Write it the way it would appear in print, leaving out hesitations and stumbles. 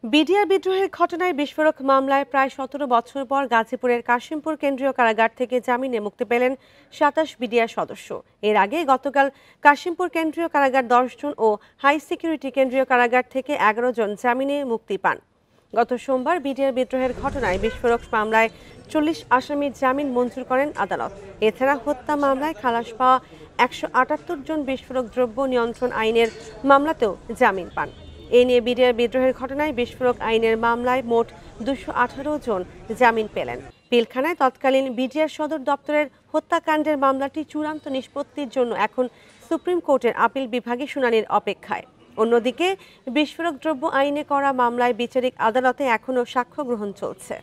BDR বিদ্রোহের ঘটনায় বিস্ফোরক মামলায় প্রায় ১৭ বছর পর গাজীপুরের কাশিমপুর কেন্দ্রীয় কারাগার থেকে জামিনে মুক্তি পেলেন ২৭ বিডিআর সদস্য। এর আগে গতকাল কাশিমপুর কেন্দ্রীয় কারাগার ১০ জন ও হাই সিকিউরিটি কেন্দ্রীয় কারাগার থেকে ১১ জন জামিনে মুক্তি পান। গত সোমবার বিডিআর বিদ্রোহের ঘটনায় বিস্ফোরক মামলায় ৪০ আসামির জামিন মঞ্জুর করেন আদালত। এছাড়া হত্যা মামলায় খালাস পাওয়া ১৭৮ জন বিস্ফোরক দ্রব্য নিয়ন্ত্রণ আইনের মামলাতেও জামিন পান। এ নিয়ে বিডিআর বিদ্রোহের ঘটনায় বিস্ফোরক আইনের মামলায় মোট ২১৮ জন জামিন পেলেন। পিলখানায় তৎকালীন বিডিআর সদর দপ্তরের হত্যাকাণ্ডের মামলাটি চূড়ান্ত নিষ্পত্তির জন্য এখন সুপ্রিম কোর্টের আপিল বিভাগে শুনানির অপেক্ষায়। অন্যদিকে বিস্ফোরক দ্রব্য আইনে করা মামলায় বিচারিক আদালতে এখনও সাক্ষ্য গ্রহণ চলছে।